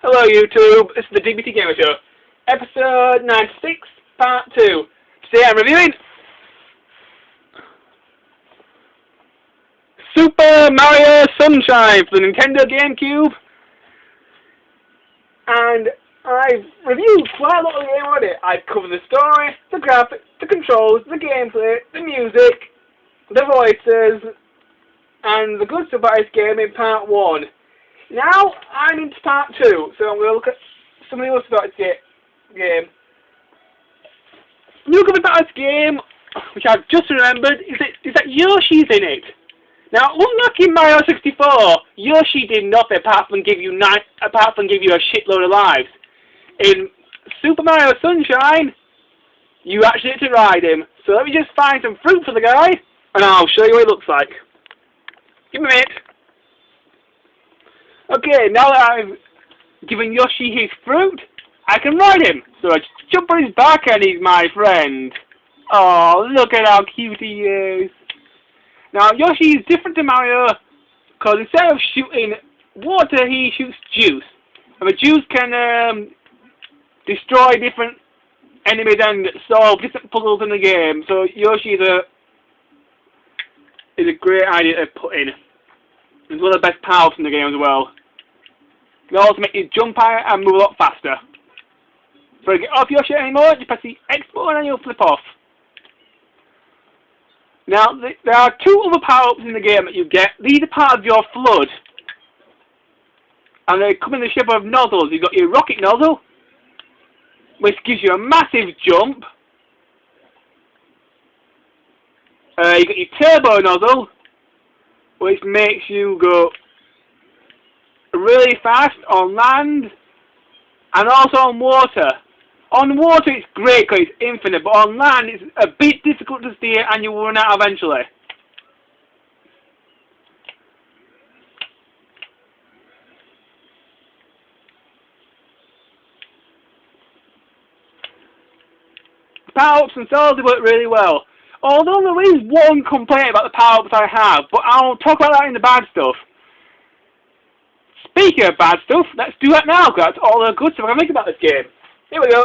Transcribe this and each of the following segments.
Hello YouTube, this is the D.B.T Gamer Show, episode 96, part 2. Today I'm reviewing Super Mario Sunshine for the Nintendo GameCube, and I've reviewed quite a lot of the game already. I've covered the story, the graphics, the controls, the gameplay, the music, the voices, and the good stuff about this game in part 1. Now I'm into part 2, so I'm going to look at something else about this game. New good about this game, which I've just remembered, is that Yoshi's in it. Now, unlike in Mario 64, Yoshi did nothing apart from give you a shitload of lives. In Super Mario Sunshine, you actually get to ride him. So let me just find some fruit for the guy, and I'll show you what he looks like. Give me a minute. Okay, now that I've given Yoshi his fruit, I can ride him. So I jump on his back and he's my friend. Oh, look at how cute he is. Now, Yoshi is different to Mario, because instead of shooting water, he shoots juice. And the juice can destroy different enemies and solve different puzzles in the game. So Yoshi is a great idea to put in. It's one of the best powers in the game as well. It can also make you jump higher and move a lot faster. So to get off Yoshi anymore, you press the X button and you'll flip off. Now, there are two other power-ups in the game that you get. These are part of your flood. And they come in the shape of nozzles. You've got your rocket nozzle, which gives you a massive jump. You've got your turbo nozzle, which makes you go really fast on land and also on water. On water it's great because it's infinite, but on land it's a bit difficult to steer and you will run out eventually. The power-ups themselves work really well. Although there is one complaint about the power-ups I have, but I'll talk about that in the bad stuff. Speaking of bad stuff, let's do that now, because that's all the good stuff I can make about this game. Here we go.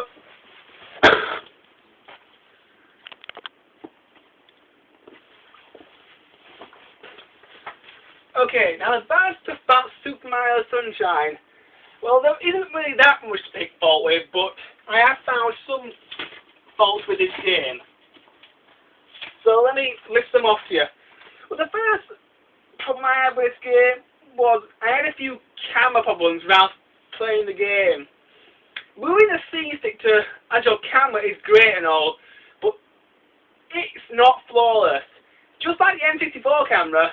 Okay, now the bad stuff about Super Mario Sunshine. Well, there isn't really that much to pick fault with, but I have found some faults with this game. So let me list them off to you. Well, the first problem I had with this game was I had a few camera problems while playing the game. Moving the C-stick to actual camera is great and all, but it's not flawless. Just like the N64 camera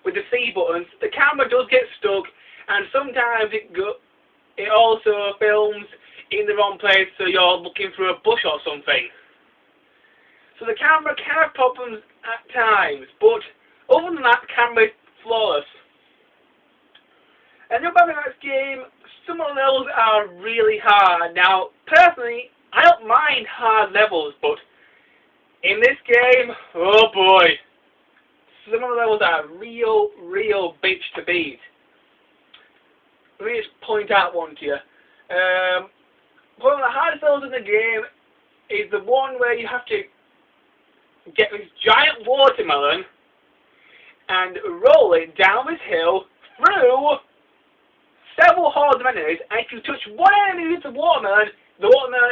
with the C buttons, the camera does get stuck, and sometimes it also films in the wrong place, so you're looking through a bush or something. So the camera can have problems at times, but other than that, the camera is flawless. And the other thing about this game, some of the levels are really hard. Now, personally, I don't mind hard levels, but in this game, oh boy, some of the levels are real bitch to beat. Let me just point out one to you. One of the hardest levels in the game is the one where you have to get this giant watermelon and roll it down this hill through several hordes of enemies, and if you touch one enemy with the watermelon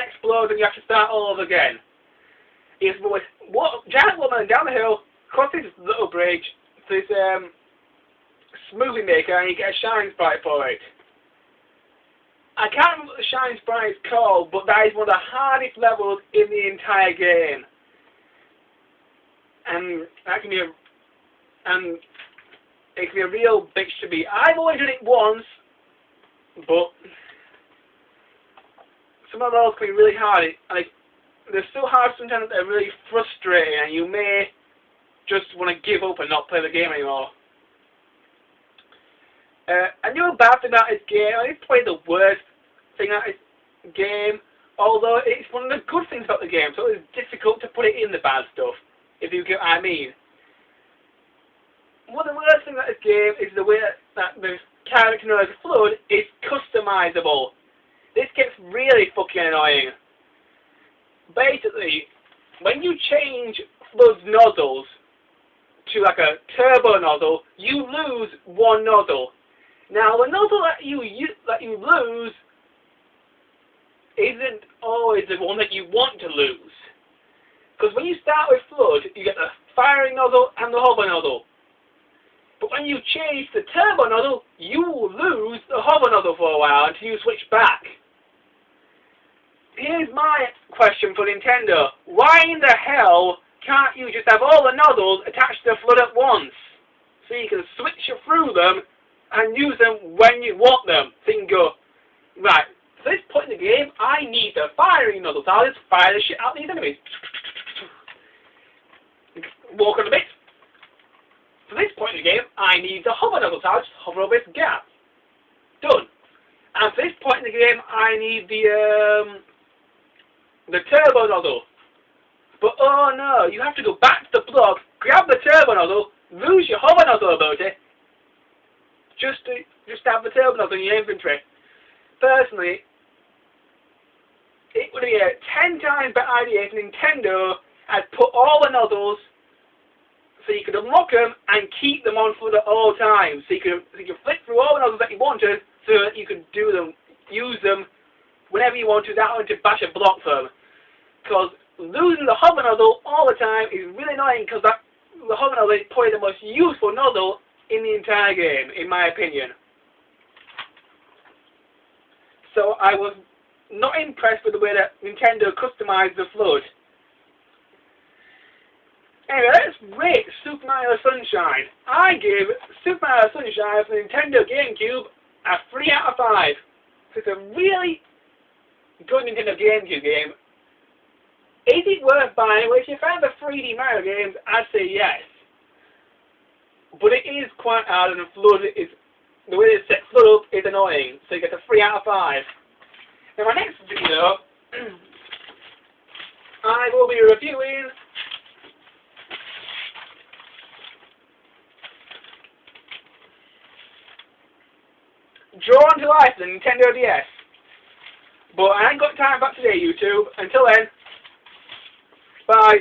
explodes and you have to start all over again. You have to put this giant watermelon down the hill, cross this little bridge to this smoothie maker, and you get a shine sprite for it. I can't remember what the shine sprite is called, but that is one of the hardest levels in the entire game. And that can be it can be a real bitch to beat. I've only done it once, but some of those can be really hard. They're so hard sometimes that they're really frustrating, and you may just want to give up and not play the game anymore. I knew a bad thing about this game. I didn't play the worst thing about this game, although it's one of the good things about the game, so it's difficult to put it in the bad stuff, if you get what I mean. One of the worst things about this game is the way that the character known as Flood is customizable. this gets really fucking annoying. Basically, when you change Flood's nozzles to like a turbo nozzle, you lose one nozzle. Now, the nozzle that you lose isn't always the one that you want to lose. Because when you start with Flood, you get the firing nozzle and the hover nozzle. But when you change the turbo nozzle, you lose the hover nozzle for a while until you switch back. Here's my question for Nintendo. Why in the hell can't you just have all the nozzles attached to the Flood at once? So you can switch through them and use them when you want them. So you can go, right, at this point in the game, I need the firing nozzle, so I'll just fire the shit out of these enemies. Walk on a bit. For this point in the game, I need the hover nozzle, so I'll just hover over this gap. Done. And for this point in the game, I need the turbo nozzle. But oh no, you have to go back to the block, grab the turbo nozzle, lose your hover nozzle ability, just to have the turbo nozzle in your inventory. Personally, it would be a 10 times better idea if Nintendo had put all the nozzles so you could unlock them and keep them on Flood at all times. So you could flick through all the nozzles that you wanted so that you could use them whenever you wanted without having to bash a block for them. Because losing the hover nozzle all the time is really annoying because the hover nozzle is probably the most useful nozzle in the entire game, in my opinion. So I was not impressed with the way that Nintendo customized the Flood. Anyway, let's rate Super Mario Sunshine. I give Super Mario Sunshine for the Nintendo GameCube a 3 out of 5. It's a really good Nintendo GameCube game. Is it worth buying? Well, if you found the 3D Mario games, I'd say yes. But it is quite hard, and the way it's set Flood up is annoying. So you get a 3 out of 5. In my next video, I will be reviewing Drawn to Life, the Nintendo DS. But I ain't got time back today, YouTube. Until then, bye.